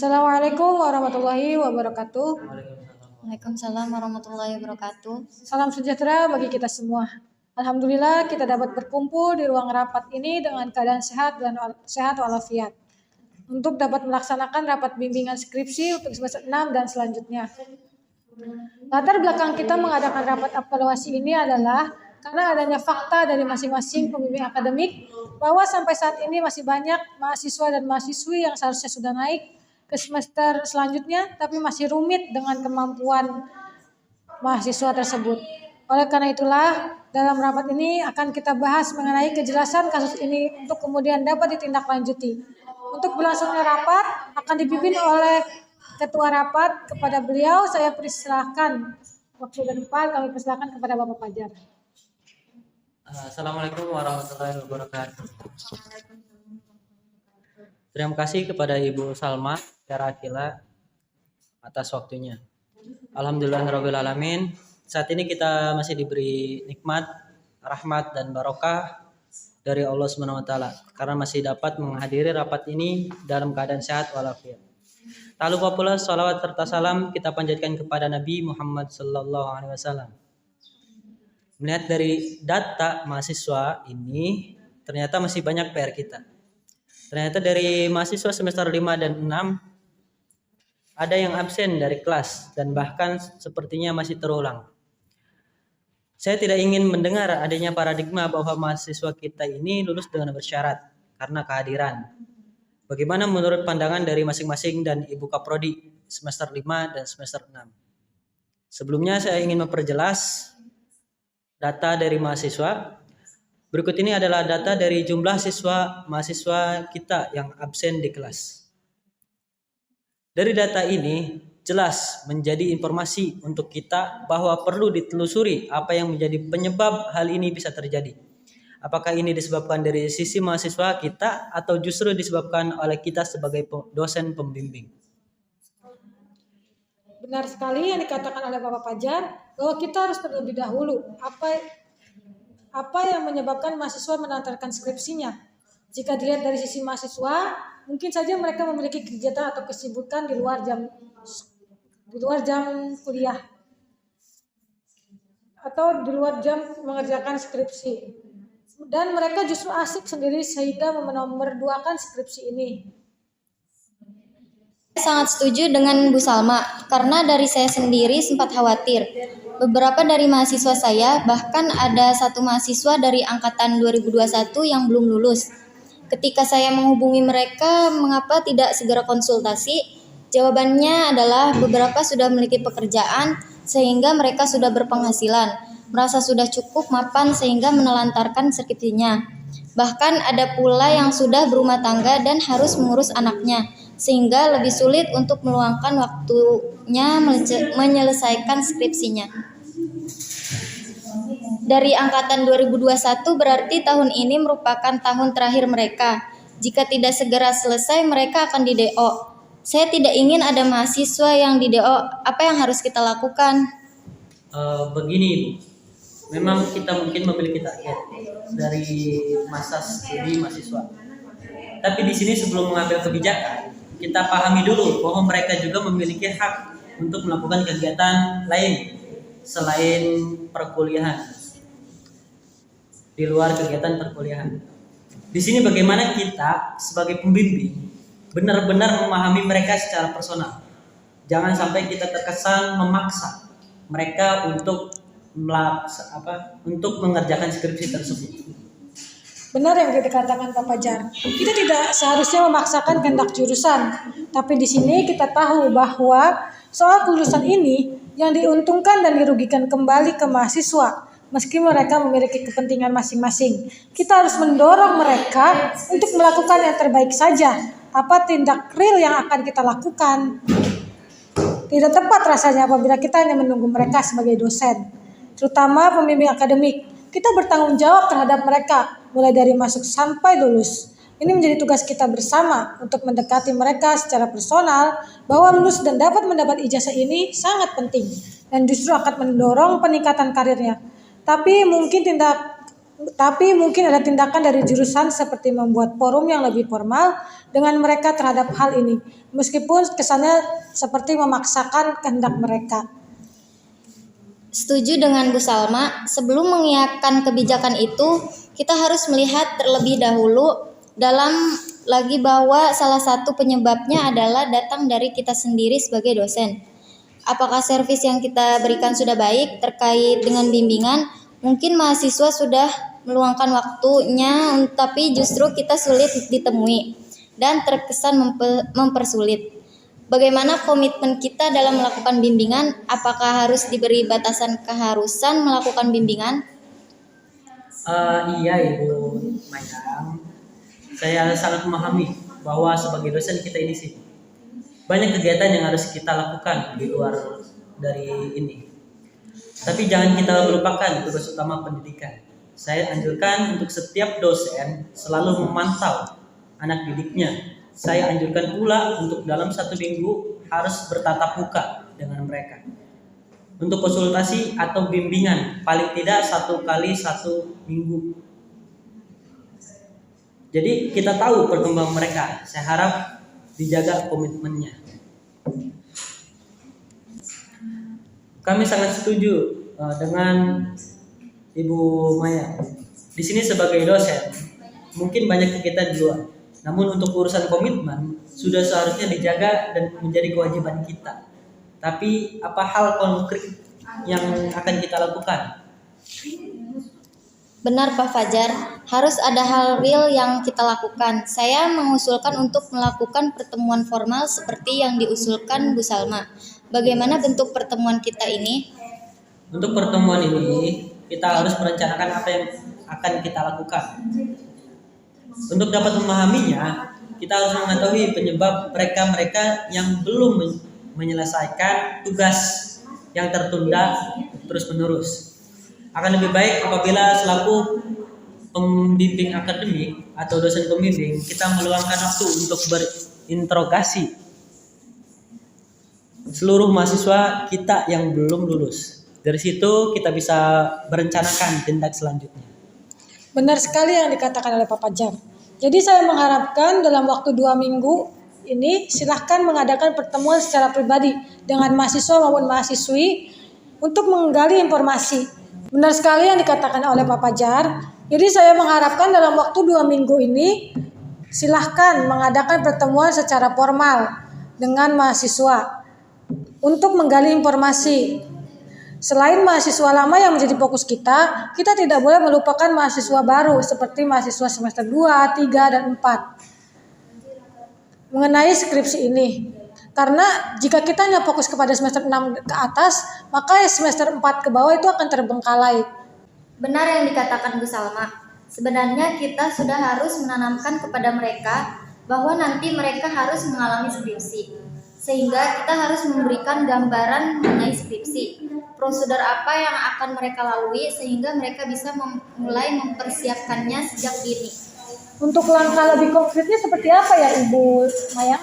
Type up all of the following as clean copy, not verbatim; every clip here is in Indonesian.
Assalamualaikum warahmatullahi wabarakatuh. Waalaikumsalam warahmatullahi wabarakatuh. Salam sejahtera bagi kita semua. Alhamdulillah kita dapat berkumpul di ruang rapat ini dengan keadaan sehat walafiat untuk dapat melaksanakan rapat bimbingan skripsi untuk semester 6 dan selanjutnya. Latar belakang kita mengadakan rapat evaluasi ini adalah karena adanya fakta dari masing-masing pembimbing akademik bahwa sampai saat ini masih banyak mahasiswa dan mahasiswi yang seharusnya sudah naik ke semester selanjutnya tapi masih rumit dengan kemampuan mahasiswa tersebut. Oleh karena itulah dalam rapat ini akan kita bahas mengenai kejelasan kasus ini untuk kemudian dapat ditindaklanjuti. Untuk berlangsungnya rapat akan dipimpin oleh ketua rapat. Kepada beliau saya persilahkan waktu ke depan, kami persilahkan kepada Bapak Fajar. Assalamualaikum warahmatullahi wabarakatuh. Terima kasih kepada Ibu Salma Akila atas waktunya. Alhamdulillahirrahmanirrahim. Saat ini kita masih diberi nikmat, rahmat dan barokah dari Allah SWT karena masih dapat menghadiri rapat ini dalam keadaan sehat walafiat. Tak lupa pula salawat serta salam kita panjatkan kepada Nabi Muhammad SAW. Melihat dari data mahasiswa ini, ternyata masih banyak PR kita. Ternyata dari mahasiswa semester 5 dan 6, ada yang absen dari kelas dan bahkan sepertinya masih terulang. Saya tidak ingin mendengar adanya paradigma bahwa mahasiswa kita ini lulus dengan bersyarat karena kehadiran. Bagaimana menurut pandangan dari masing-masing dan Ibu Kaprodi semester 5 dan semester 6? Sebelumnya saya ingin memperjelas data dari mahasiswa. Berikut ini adalah data dari jumlah mahasiswa kita yang absen di kelas. Dari data ini jelas menjadi informasi untuk kita bahwa perlu ditelusuri apa yang menjadi penyebab hal ini bisa terjadi. Apakah ini disebabkan dari sisi mahasiswa kita atau justru disebabkan oleh kita sebagai dosen pembimbing? Benar sekali yang dikatakan oleh Bapak Fajar bahwa kita harus terlebih dahulu apa yang menyebabkan mahasiswa menantarkan skripsinya. Jika dilihat dari sisi mahasiswa, mungkin saja mereka memiliki kegiatan atau kesibukan di luar jam kuliah atau di luar jam mengerjakan skripsi. Dan mereka justru asik sendiri sehingga menomorduakan skripsi ini. Sangat setuju dengan Bu Salma, karena dari saya sendiri sempat khawatir. Beberapa dari mahasiswa saya, bahkan ada satu mahasiswa dari angkatan 2021 yang belum lulus. Ketika saya menghubungi mereka, mengapa tidak segera konsultasi? Jawabannya adalah beberapa sudah memiliki pekerjaan, sehingga mereka sudah berpenghasilan, merasa sudah cukup mapan sehingga menelantarkan skripsinya. Bahkan ada pula yang sudah berumah tangga dan harus mengurus anaknya, sehingga lebih sulit untuk meluangkan waktunya menyelesaikan skripsinya. Dari angkatan 2021 berarti tahun ini merupakan tahun terakhir mereka. Jika tidak segera selesai, mereka akan di-DO. Saya tidak ingin ada mahasiswa yang di-DO. Apa yang harus kita lakukan? Begini Ibu, memang kita mungkin memiliki target dari masa studi mahasiswa. Tapi di sini sebelum mengambil kebijakan, kita pahami dulu bahwa mereka juga memiliki hak untuk melakukan kegiatan lain selain perkuliahan, di luar kegiatan perkuliahan. Di sini bagaimana kita sebagai pembimbing benar-benar memahami mereka secara personal. Jangan sampai kita terkesan memaksa mereka untuk mengerjakan skripsi tersebut. Benar yang dikatakan Pak Fajar. Kita tidak seharusnya memaksakan kehendak jurusan, tapi di sini kita tahu bahwa soal kelulusan ini yang diuntungkan dan dirugikan kembali ke mahasiswa, meski mereka memiliki kepentingan masing-masing. Kita harus mendorong mereka untuk melakukan yang terbaik saja. Apa tindak real yang akan kita lakukan? Tidak tepat rasanya apabila kita hanya menunggu mereka sebagai dosen, terutama pembimbing akademik. Kita bertanggung jawab terhadap mereka, mulai dari masuk sampai lulus. Ini menjadi tugas kita bersama untuk mendekati mereka secara personal, bahwa lulus dan dapat mendapat ijazah ini sangat penting dan justru akan mendorong peningkatan karirnya. Tapi mungkin tindak Tapi mungkin ada tindakan dari jurusan seperti membuat forum yang lebih formal dengan mereka terhadap hal ini. Meskipun kesannya seperti memaksakan kehendak mereka. Setuju dengan Bu Salma, sebelum mengiyakan kebijakan itu, kita harus melihat terlebih dahulu dalam lagi bahwa salah satu penyebabnya adalah datang dari kita sendiri sebagai dosen. Apakah servis yang kita berikan sudah baik terkait dengan bimbingan? Mungkin mahasiswa sudah meluangkan waktunya, tapi justru kita sulit ditemui dan terkesan mempersulit. Bagaimana komitmen kita dalam melakukan bimbingan? Apakah harus diberi batasan keharusan melakukan bimbingan? Iya Ibu Mayang, saya sangat memahami bahwa sebagai dosen kita ini sih banyak kegiatan yang harus kita lakukan di luar dari ini. Tapi jangan kita melupakan tugas utama pendidikan. Saya anjurkan untuk setiap dosen selalu memantau anak didiknya. Saya anjurkan pula untuk dalam 1 minggu harus bertatap muka dengan mereka. Untuk konsultasi atau bimbingan paling tidak 1 kali 1 minggu. Jadi kita tahu perkembangan mereka. Saya harap dijaga komitmennya. Kami sangat setuju dengan Ibu Maya. Di sini sebagai dosen, mungkin banyak kegiatan di luar. Namun untuk urusan komitmen sudah seharusnya dijaga dan menjadi kewajiban kita. Tapi apa hal konkret yang akan kita lakukan? Benar Pak Fajar, harus ada hal real yang kita lakukan. Saya mengusulkan untuk melakukan pertemuan formal seperti yang diusulkan Bu Salma. Bagaimana bentuk pertemuan kita ini? Untuk pertemuan ini, kita harus merencanakan apa yang akan kita lakukan. Untuk dapat memahaminya, kita harus mengetahui penyebab mereka-mereka yang belum menyelesaikan tugas yang tertunda terus-menerus. Akan lebih baik apabila selaku pembimbing akademik atau dosen pembimbing, kita meluangkan waktu untuk berinterogasi seluruh mahasiswa kita yang belum lulus. Dari situ kita bisa merencanakan tindak selanjutnya. Benar sekali yang dikatakan oleh Pak Fajar. Jadi saya mengharapkan dalam waktu 2 minggu ini silahkan mengadakan pertemuan secara pribadi dengan mahasiswa maupun mahasiswi untuk menggali informasi. Benar sekali yang dikatakan oleh Pak Fajar. Jadi saya mengharapkan dalam waktu 2 minggu ini silahkan mengadakan pertemuan secara formal dengan mahasiswa untuk menggali informasi. Selain mahasiswa lama yang menjadi fokus kita tidak boleh melupakan mahasiswa baru seperti mahasiswa semester 2, 3, dan 4 mengenai skripsi ini. Karena jika kita hanya fokus kepada semester 6 ke atas, maka semester 4 ke bawah itu akan terbengkalai. Benar yang dikatakan Bu Salma. Sebenarnya kita sudah harus menanamkan kepada mereka bahwa nanti mereka harus mengalami skripsi. Sehingga kita harus memberikan gambaran mengenai skripsi. Prosedur apa yang akan mereka lalui sehingga mereka bisa mulai mempersiapkannya sejak dini. Untuk langkah lebih konkretnya seperti apa ya Ibu Mayang?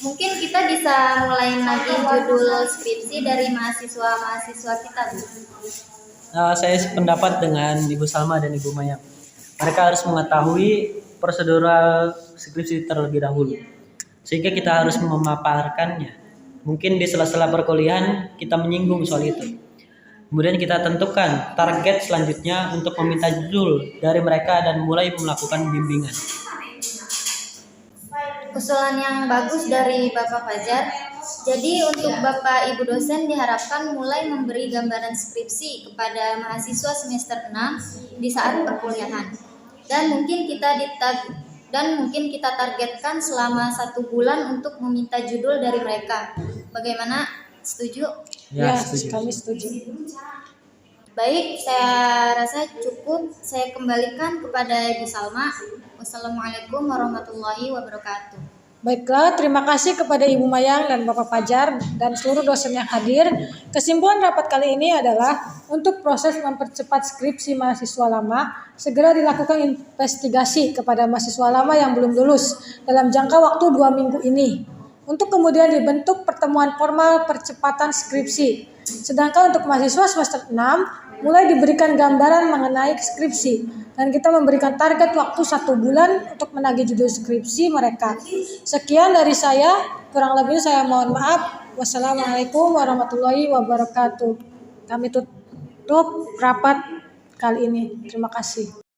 Mungkin kita bisa mulai lagi judul skripsi dari mahasiswa-mahasiswa kita, Bu. Saya sependapat dengan Ibu Salma dan Ibu Mayang. Mereka harus mengetahui prosedural skripsi terlebih dahulu, sehingga kita harus memaparkannya. Mungkin di sela-sela perkuliahan kita menyinggung soal itu. Kemudian kita tentukan target selanjutnya untuk meminta judul dari mereka dan mulai melakukan bimbingan. Usulan yang bagus dari Bapak Fajar. Jadi untuk Bapak Ibu dosen diharapkan mulai memberi gambaran skripsi kepada mahasiswa semester 6 di saat perkuliahan. Dan mungkin kita targetkan selama 1 bulan untuk meminta judul dari mereka. Bagaimana? Setuju? Ya, Setuju. kami setuju. Baik, saya rasa cukup. Saya kembalikan kepada Ibu Salma. Wassalamualaikum warahmatullahi wabarakatuh. Baiklah, terima kasih kepada Ibu Mayang dan Bapak Fajar dan seluruh dosen yang hadir. Kesimpulan rapat kali ini adalah untuk proses mempercepat skripsi mahasiswa lama, segera dilakukan investigasi kepada mahasiswa lama yang belum lulus dalam jangka waktu 2 minggu ini. untuk kemudian dibentuk pertemuan formal percepatan skripsi. Sedangkan untuk mahasiswa semester 6 mulai diberikan gambaran mengenai skripsi dan kita memberikan target waktu 1 bulan untuk menagih judul skripsi mereka. Sekian dari saya, kurang lebihnya saya mohon maaf. Wassalamualaikum warahmatullahi wabarakatuh. Kami tutup rapat kali ini. Terima kasih.